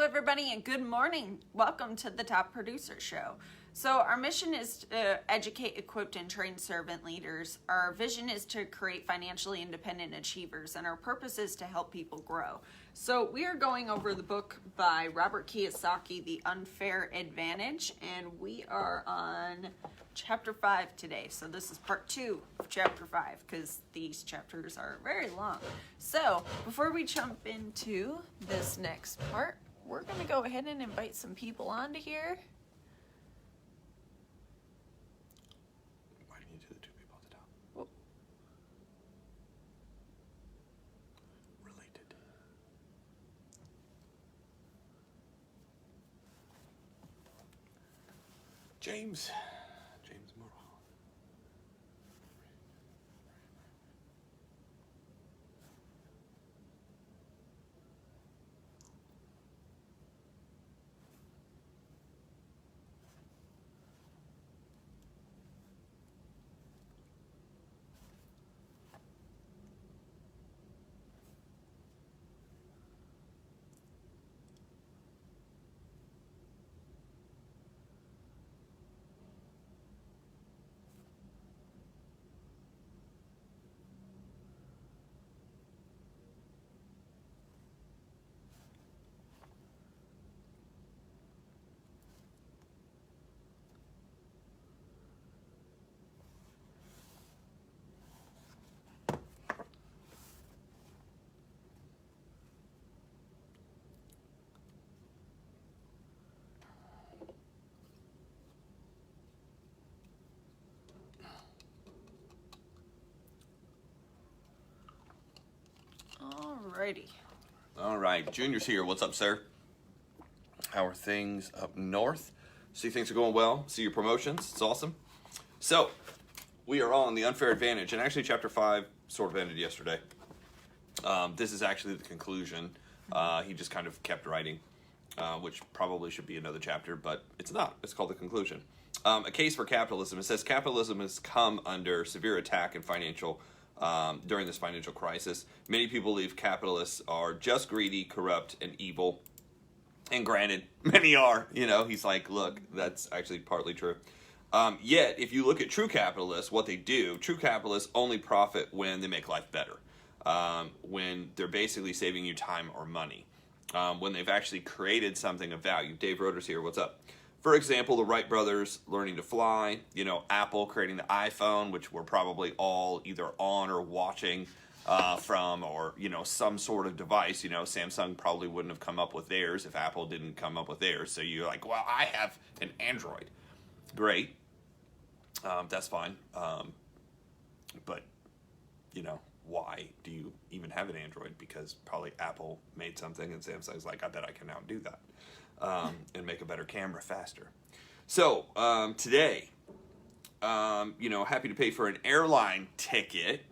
everybody, and good morning. Welcome to the Top Producer Show. So our mission is to educate, equip, and train servant leaders. Our vision is to create financially independent achievers, and our purpose is to help people grow. So we are going over the book by Robert Kiyosaki, The Unfair Advantage, and we are on chapter 5 today. So this is part 2 of chapter 5 because these chapters are very long. So before we jump into this next part, we're going to go ahead and invite some people onto here. Why do you do the two people at the top? Well, Related. James Morrow. alrighty. All right, Junior's here. What's up, sir? How are things up north? See, things are going well. See your promotions. It's awesome. So, we are on The Unfair Advantage, and actually chapter 5 sort of ended yesterday. This is actually the conclusion. He just kind of kept writing, which probably should be another chapter, but it's not. It's called the conclusion. A Case for Capitalism. It says capitalism has come under severe attack in during this financial crisis. Many people believe capitalists are just greedy, corrupt, and evil. And granted, many are. He's like, look, that's actually partly true. Yet, if you look at true capitalists, what they do, true capitalists only profit when they make life better. When they're basically saving you time or money. When they've actually created something of value. Dave Roeder's here. What's up? For example, the Wright brothers learning to fly, Apple creating the iPhone, which we're probably all either on or watching from, or, some sort of device. Samsung probably wouldn't have come up with theirs if Apple didn't come up with theirs. So you're like, well, I have an Android. Great. That's fine. But, why do you even have an Android? Because probably Apple made something and Samsung's like, I bet I can now do that. And make a better camera faster. So, today, happy to pay for an airline ticket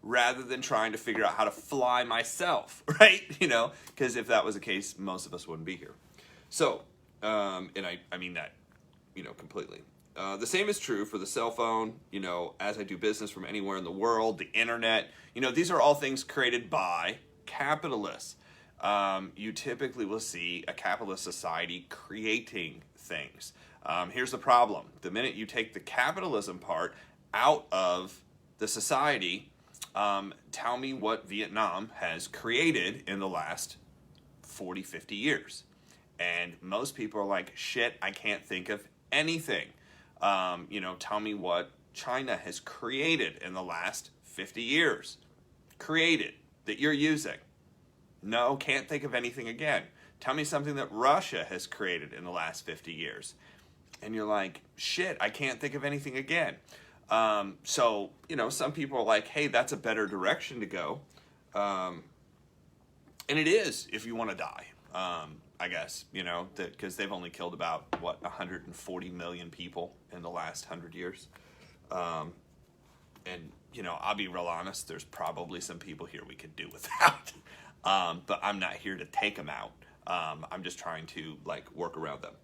rather than trying to figure out how to fly myself, right? Because if that was the case, most of us wouldn't be here. So, and I mean that, completely. The same is true for the cell phone, as I do business from anywhere in the world, the internet. These are all things created by capitalists. You typically will see a capitalist society creating things. Here's the problem. The minute you take the capitalism part out of the society, tell me what Vietnam has created in the last 40, 50 years. And most people are like, shit, I can't think of anything. Tell me what China has created in the last 50 years. Created, that you're using. No, can't think of anything again. Tell me something that Russia has created in the last 50 years. And you're like, shit, I can't think of anything again. So, some people are like, hey, that's a better direction to go. And it is if you want to die, I guess, because they've only killed about, 140 million people in the last 100 years. And, I'll be real honest, there's probably some people here we could do without. But I'm not here to take them out. I'm just trying to work around them.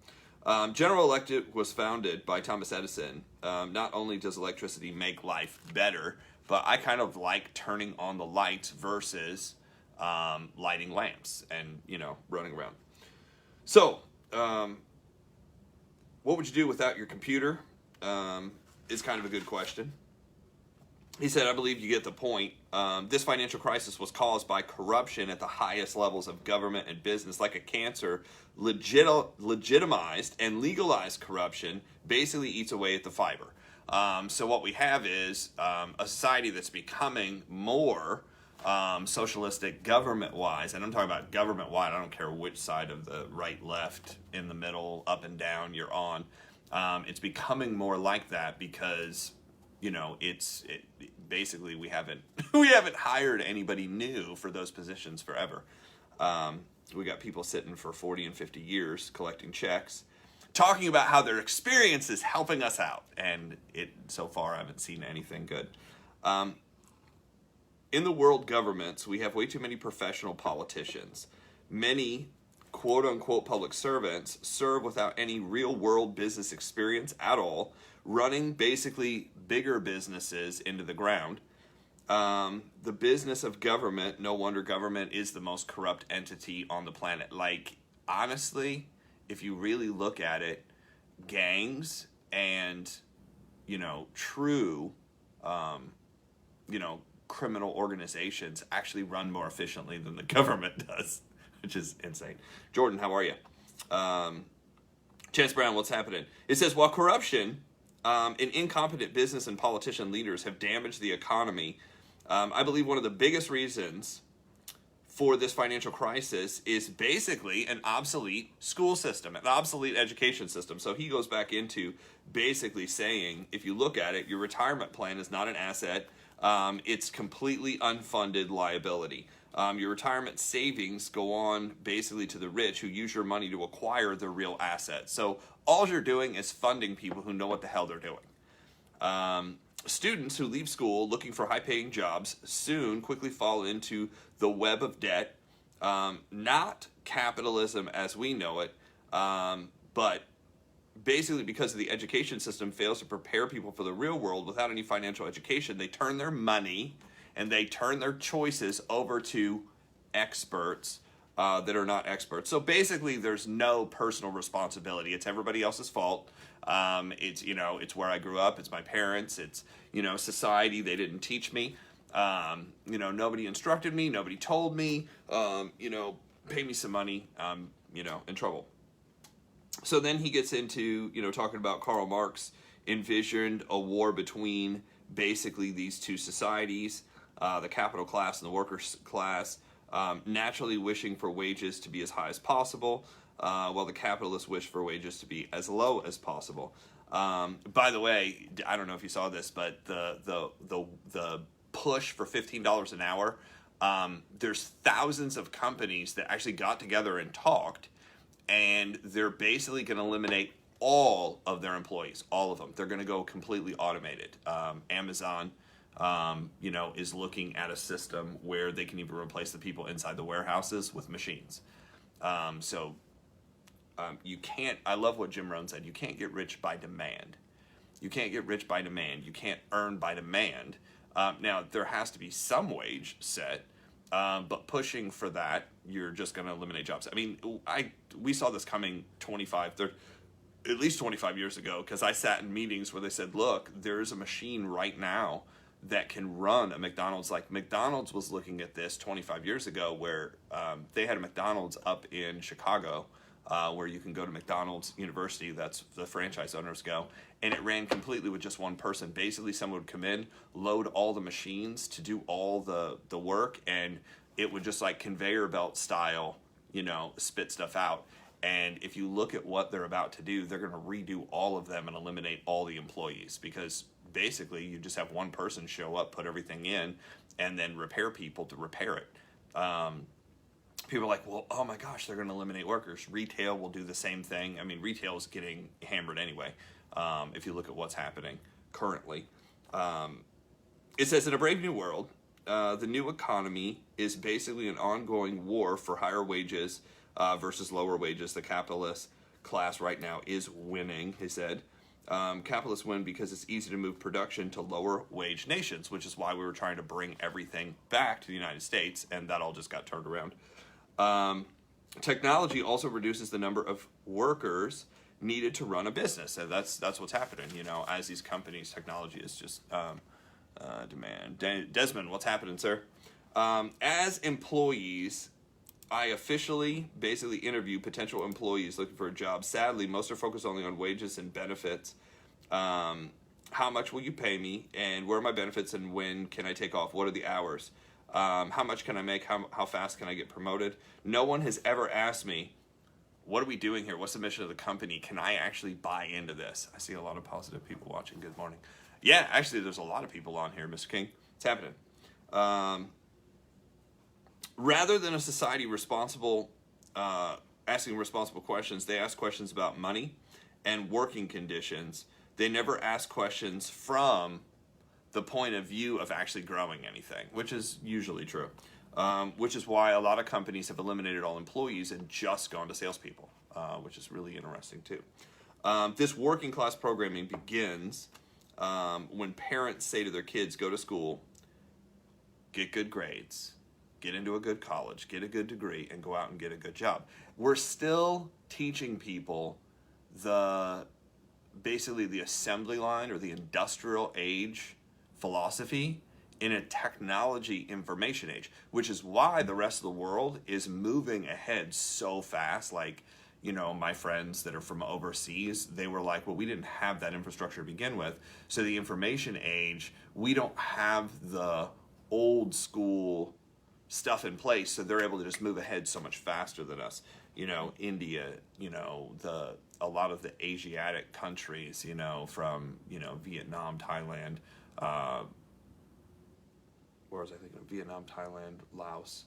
General Electric was founded by Thomas Edison. Not only does electricity make life better, but I kind of like turning on the lights versus lighting lamps and running around. So, what would you do without your computer? Is kind of a good question. He said, I believe you get the point. This financial crisis was caused by corruption at the highest levels of government and business. Like a cancer, legitimized and legalized corruption basically eats away at the fiber. So what we have is a society that's becoming more socialistic government-wise. And I'm talking about government-wide. I don't care which side of the right, left, in the middle, up and down you're on. It's becoming more like that because... basically we haven't hired anybody new for those positions forever. We got people sitting for 40 and 50 years collecting checks, talking about how their experience is helping us out, and so far I haven't seen anything good. In the world governments, we have way too many professional politicians. Many quote-unquote public servants serve without any real-world business experience at all, running basically bigger businesses into the ground. The business of government, no wonder government is the most corrupt entity on the planet. Like, honestly, if you really look at it, gangs and, true, criminal organizations actually run more efficiently than the government does, which is insane. Jordan, how are you? Chance Brown, what's happening? It says, while corruption and incompetent business and politician leaders have damaged the economy, I believe one of the biggest reasons for this financial crisis is basically an obsolete school system, an obsolete education system. So he goes back into basically saying, if you look at it, your retirement plan is not an asset. It's completely unfunded liability. Your retirement savings go on basically to the rich who use your money to acquire their real assets. So all you're doing is funding people who know what the hell they're doing. Students who leave school looking for high-paying jobs soon quickly fall into the web of debt. Not capitalism as we know it, but basically because the education system fails to prepare people for the real world without any financial education, they turn their money and they turn their choices over to experts that are not experts. So basically, there's no personal responsibility. It's everybody else's fault. It's where I grew up. It's my parents. It's, society. They didn't teach me. Nobody instructed me. Nobody told me. Pay me some money. In trouble. So then he gets into, talking about Karl Marx envisioned a war between basically these two societies, the capital class and the workers' class, naturally wishing for wages to be as high as possible, while the capitalists wish for wages to be as low as possible. By the way, I don't know if you saw this, but the push for $15 an hour, there's thousands of companies that actually got together and talked, and they're basically going to eliminate all of their employees, all of them. They're going to go completely automated. Amazon, is looking at a system where they can even replace the people inside the warehouses with machines. You can't, I love what Jim Rohn said, you can't get rich by demand. You can't get rich by demand. You can't earn by demand. Now, there has to be some wage set, but pushing for that, you're just going to eliminate jobs. I mean, we saw this coming at least 25 years ago, because I sat in meetings where they said, look, there's a machine right now that can run a McDonald's. Like, McDonald's was looking at this 25 years ago where they had a McDonald's up in Chicago where you can go to McDonald's University, that's the franchise owners go, and it ran completely with just one person. Basically, someone would come in, load all the machines to do all the work, and it would just like conveyor belt style, spit stuff out. And if you look at what they're about to do, they're going to redo all of them and eliminate all the employees, because basically you just have one person show up, put everything in, and then repair people to repair it. People are like, well, oh my gosh, they're going to eliminate workers. Retail will do the same thing. I mean, retail is getting hammered anyway, if you look at what's happening currently. It says, in a brave new world, the new economy is basically an ongoing war for higher wages versus lower wages. The capitalist class right now is winning, he said. Capitalists win because it's easy to move production to lower wage nations, which is why we were trying to bring everything back to the United States, and that all just got turned around. Technology also reduces the number of workers needed to run a business. And that's what's happening, as these companies, technology is just demand. Desmond, what's happening, sir? As employees, I officially basically interview potential employees looking for a job. Sadly, most are focused only on wages and benefits. How much will you pay me, and where are my benefits, and when can I take off? What are the hours? How much can I make? How fast can I get promoted? No one has ever asked me, what are we doing here? What's the mission of the company? Can I actually buy into this? I see a lot of positive people watching. Good morning. Yeah, actually, there's a lot of people on here, Mr. King. It's happening. Rather than a society responsible, asking responsible questions, they ask questions about money and working conditions. They never ask questions from the point of view of actually growing anything, which is usually true. Which is why a lot of companies have eliminated all employees and just gone to salespeople, which is really interesting too. This working class programming begins when parents say to their kids, go to school, get good grades, get into a good college, get a good degree, and go out and get a good job. We're still teaching people basically the assembly line or the industrial age philosophy in a technology information age, which is why the rest of the world is moving ahead so fast. Like, my friends that are from overseas, they were like, well, we didn't have that infrastructure to begin with. So the information age, we don't have the old school stuff in place, so they're able to just move ahead so much faster than us. India, a lot of the Asiatic countries, from, Vietnam, Thailand, where was I thinking of? Vietnam, Thailand, Laos.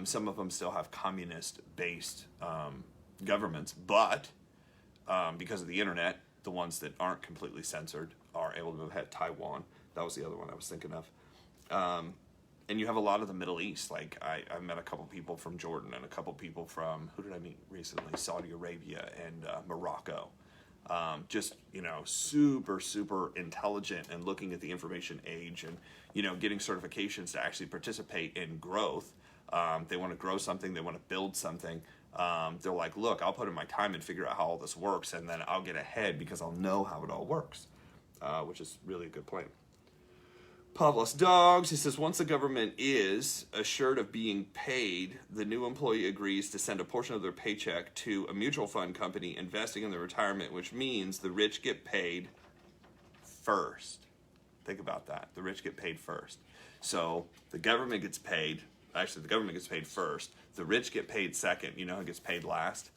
Some of them still have communist-based governments, but because of the internet, the ones that aren't completely censored are able to move ahead. Taiwan, that was the other one I was thinking of. And you have a lot of the Middle East. Like I met a couple people from Jordan and a couple people from, who did I meet recently? Saudi Arabia and Morocco. Just, super, super intelligent and looking at the information age and, getting certifications to actually participate in growth. They want to grow something. They want to build something. They're like, look, I'll put in my time and figure out how all this works, and then I'll get ahead because I'll know how it all works, which is really a good point. Pavlos Dogs, he says, once the government is assured of being paid, the new employee agrees to send a portion of their paycheck to a mutual fund company investing in their retirement, which means the rich get paid first. Think about that. The rich get paid first. So the government gets paid. Actually, the government gets paid first. The rich get paid second. You know who gets paid last?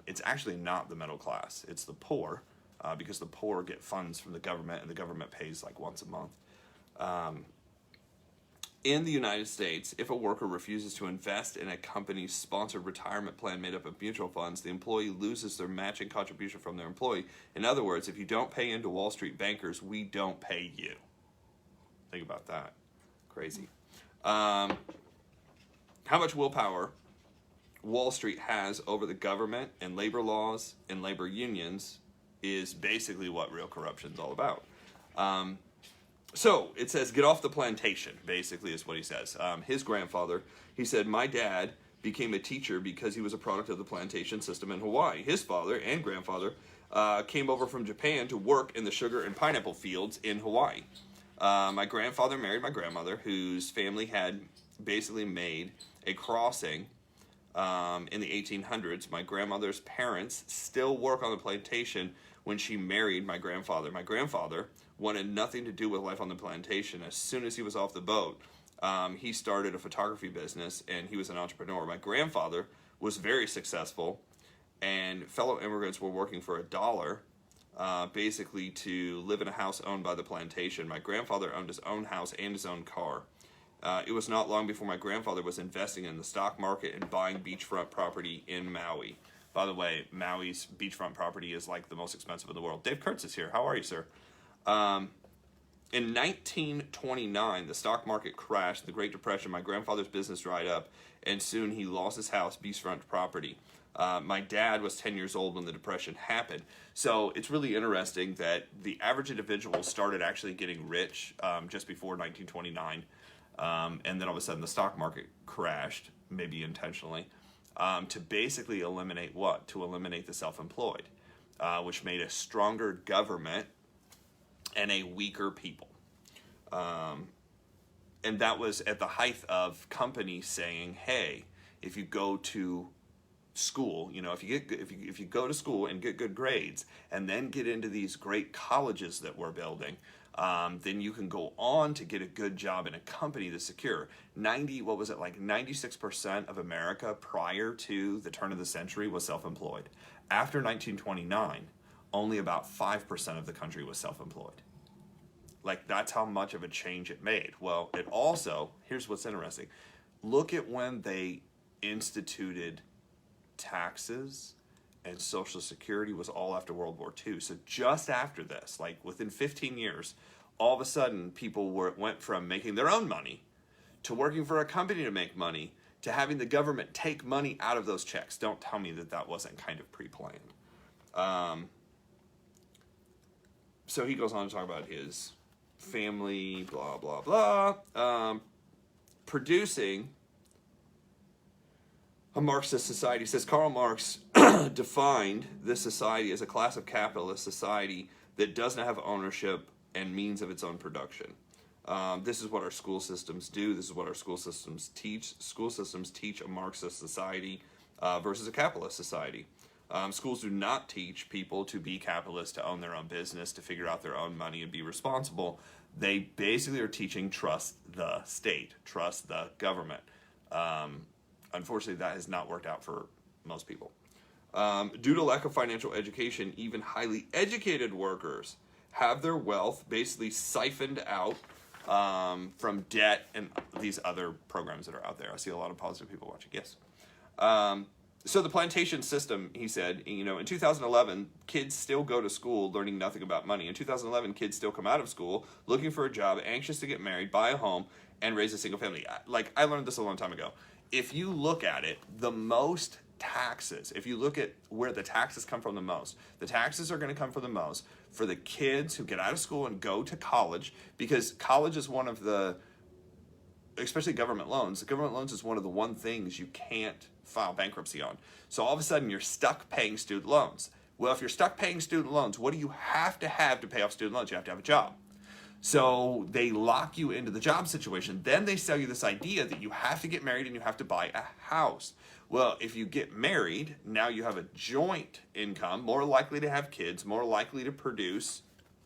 It's actually not the middle class. It's the poor, because the poor get funds from the government, and the government pays like once a month. In the United States, if a worker refuses to invest in a company's sponsored retirement plan made up of mutual funds, the employee loses their matching contribution from their employee. In other words, if you don't pay into Wall Street bankers, we don't pay you. Think about that. Crazy. How much willpower Wall Street has over the government and labor laws and labor unions is basically what real corruption is all about. So it says, get off the plantation, basically is what he says. His grandfather, he said, my dad became a teacher because he was a product of the plantation system in Hawaii. His father and grandfather came over from Japan to work in the sugar and pineapple fields in Hawaii. My grandfather married my grandmother, whose family had basically made a crossing in the 1800s. My grandmother's parents still work on the plantation when she married my grandfather. My grandfather wanted nothing to do with life on the plantation. As soon as he was off the boat, he started a photography business, and he was an entrepreneur. My grandfather was very successful, and fellow immigrants were working for $1, basically to live in a house owned by the plantation. My grandfather owned his own house and his own car. It was not long before my grandfather was investing in the stock market and buying beachfront property in Maui. By the way, Maui's beachfront property is like the most expensive in the world. Dave Kurtz is here. How are you, sir? In 1929, the stock market crashed, the Great Depression. My grandfather's business dried up, and soon he lost his house, beachfront property. My dad was 10 years old when the Depression happened. So it's really interesting that the average individual started actually getting rich just before 1929. And then all of a sudden the stock market crashed, maybe intentionally. to basically eliminate what? To eliminate the self-employed, which made a stronger government and a weaker people. And that was at the height of companies saying, hey, if you go to school, if you go to school and get good grades and then get into these great colleges that we're building, then you can go on to get a good job in a company that's secure. 96% of America prior to the turn of the century was self-employed. After 1929, only about 5% of the country was self-employed. Like, that's how much of a change it made. Well, it also, here's what's interesting. Look at when they instituted taxes and Social Security was all after World War II. So just after this, like within 15 years, all of a sudden people went from making their own money to working for a company to make money to having the government take money out of those checks. Don't tell me that that wasn't kind of pre-planned. So he goes on to talk about his family, blah, blah, blah, producing a Marxist society. He says Karl Marx defined this society as a class of capitalist society that doesn't have ownership and means of its own production. This is what our school systems do. This is what our school systems teach. School systems teach a Marxist society versus a capitalist society. Schools do not teach people to be capitalists, to own their own business, to figure out their own money and be responsible. They basically are teaching trust the state, trust the government. Unfortunately, that has not worked out for most people. Due to lack of financial education, even highly educated workers have their wealth basically siphoned out from debt and these other programs that are out there. I see a lot of positive people watching. Yes. So the plantation system, he said, in 2011, kids still go to school learning nothing about money. In 2011, kids still come out of school looking for a job, anxious to get married, buy a home, and raise a single family. Like, I learned this a long time ago. If you look at it, the most taxes, if you look at where the taxes come from the most, the taxes are going to come from the most for the kids who get out of school and go to college, because college is one of the, especially government loans, is one of the one things you can't file bankruptcy on. So all of a sudden you're stuck paying student loans. Well, if you're stuck paying student loans, what do you have to pay off student loans? You have to have a job. So they lock you into the job situation. Then they sell you this idea that you have to get married and you have to buy a house. Well, if you get married, now you have a joint income, more likely to have kids, more likely to produce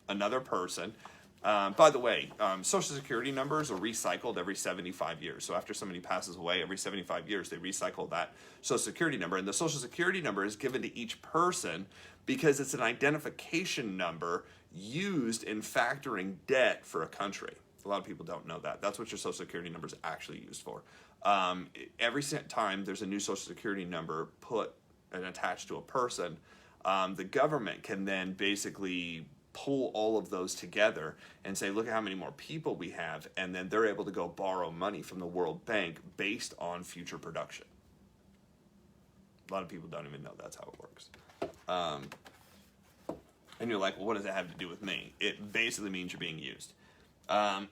another person. By the way, Social Security numbers are recycled every 75 years. So after somebody passes away, every 75 years, they recycle that Social Security number. And the Social Security number is given to each person because it's an identification number used in factoring debt for a country. A lot of people don't know that. That's what your Social Security number is actually used for. Every time there's a new Social Security number put and attached to a person, the government can then basically pull all of those together and say, look at how many more people we have, and then they're able to go borrow money from the World Bank based on future production. A lot of people don't even know that's how it works. And you're like, well, what does that have to do with me? It basically means you're being used. A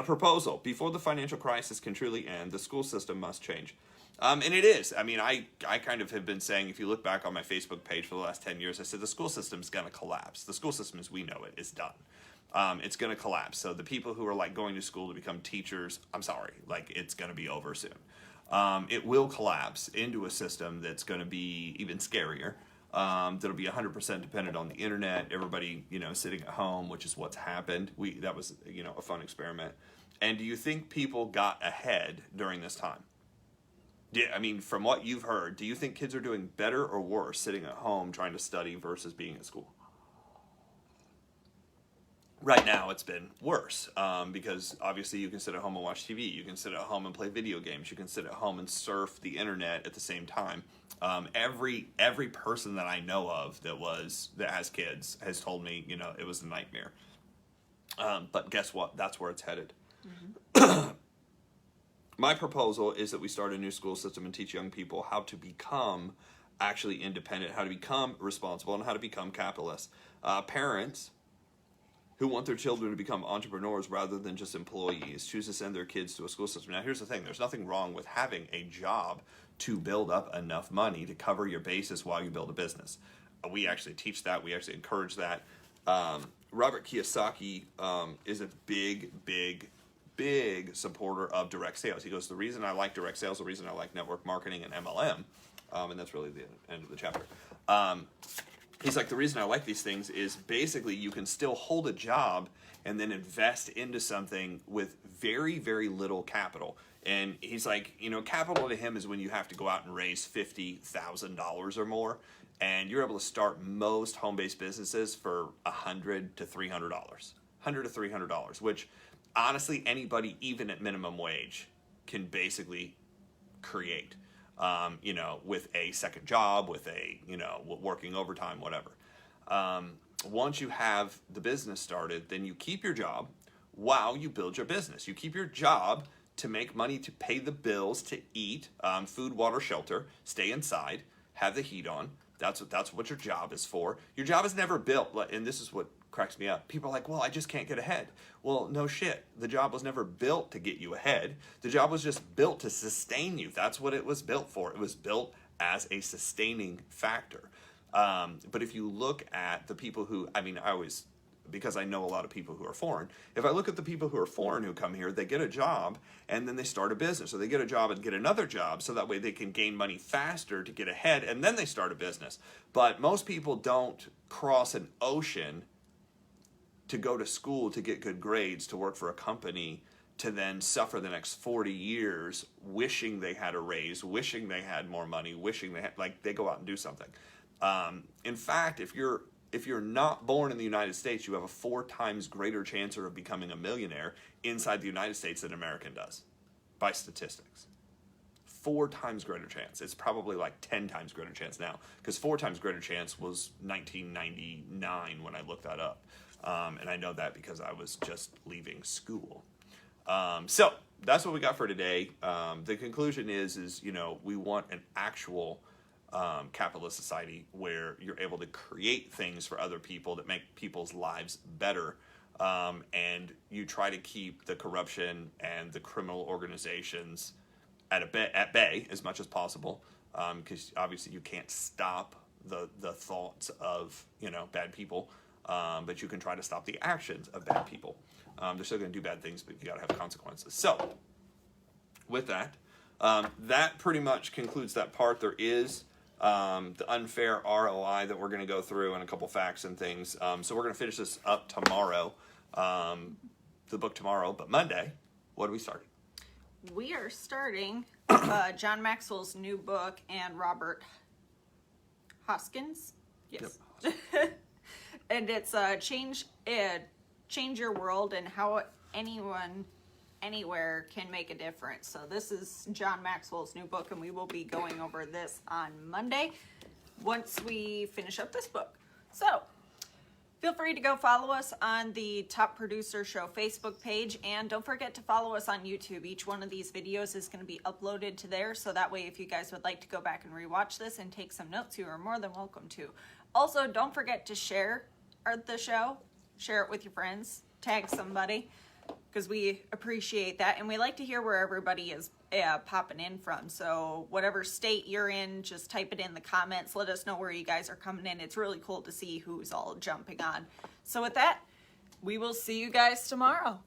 proposal. Before the financial crisis can truly end, the school system must change. And it is. I mean, I kind of have been saying, if you look back on my Facebook page for the last 10 years, I said the school system's going to collapse. The school system as we know it is done. It's going to collapse. So the people who are like going to school to become teachers, I'm sorry, like it's going to be over soon. It will collapse into a system that's going to be even scarier. That'll be 100% dependent on the internet. Everybody, sitting at home, which is what's happened. That was, a fun experiment. And do you think people got ahead during this time? Yeah, I mean, from what you've heard, do you think kids are doing better or worse sitting at home trying to study versus being at school? Right now, it's been worse because obviously you can sit at home and watch TV. You can sit at home and play video games. You can sit at home and surf the internet at the same time. Every person that I know of that has kids has told me, it was a nightmare. But guess what? That's where it's headed. Mm-hmm. My proposal is that we start a new school system and teach young people how to become actually independent, how to become responsible, and how to become capitalists. Parents who want their children to become entrepreneurs rather than just employees, choose to send their kids to a school system. Now, here's the thing. There's nothing wrong with having a job to build up enough money to cover your basis while you build a business. We actually teach that. We actually encourage that. Robert Kiyosaki is a big supporter of direct sales. He goes, the reason I like direct sales, the reason I like network marketing and MLM, and that's really the end of the chapter. He's like, the reason I like these things is basically you can still hold a job and then invest into something with very, very little capital. And he's like, capital to him is when you have to go out and raise $50,000 or more. And you're able to start most home-based businesses for $100 to $300, which honestly anybody, even at minimum wage, can basically create. With a second job, with a, working overtime, whatever. Once you have the business started, then you keep your job while you build your business. You keep your job to make money, to pay the bills, to eat, food, water, shelter, stay inside, have the heat on. That's what your job is for. Your job is never built, and this is what cracks me up. People are like, well, I just can't get ahead. Well, no shit. The job was never built to get you ahead. The job was just built to sustain you. That's what it was built for. It was built as a sustaining factor. But if you look at the people who, because I know a lot of people who are foreign, if I look at the people who are foreign who come here, they get a job and then they start a business. Or they get a job and get another job so that way they can gain money faster to get ahead and then they start a business. But most people don't cross an ocean to go to school, to get good grades, to work for a company, to then suffer the next 40 years wishing they had a raise, wishing they had more money, wishing they go out and do something. In fact, if you're not born in the United States, you have a 4 times greater chance of becoming a millionaire inside the United States than an American does, by statistics. 4 times greater chance. It's probably like 10 times greater chance now, because 4 times greater chance was 1999 when I looked that up. And I know that because I was just leaving school. So that's what we got for today. The conclusion is we want an actual capitalist society where you're able to create things for other people that make people's lives better. And you try to keep the corruption and the criminal organizations at bay as much as possible. Because obviously you can't stop the thoughts of, bad people. But you can try to stop the actions of bad people. They're still going to do bad things, but you got to have consequences. So, with that, that pretty much concludes that part. There is the unfair ROI that we're going to go through and a couple facts and things. So we're going to finish this up tomorrow, the book tomorrow. But Monday, what are we starting? We are starting John Maxwell's new book and Robert Hoskins. Yes. Yep. And it's change your world and how anyone, anywhere can make a difference. So this is John Maxwell's new book, and we will be going over this on Monday once we finish up this book. So feel free to go follow us on the Top Producer Show Facebook page, and don't forget to follow us on YouTube. Each one of these videos is going to be uploaded to there, so that way if you guys would like to go back and rewatch this and take some notes, you are more than welcome to. Also, don't forget to share the show, share it with your friends, tag somebody, because we appreciate that, and we like to hear where everybody is popping in from. So whatever state you're in, just type it in the comments. Let us know where you guys are coming in. It's really cool to see who's all jumping on. So with that, we will see you guys tomorrow.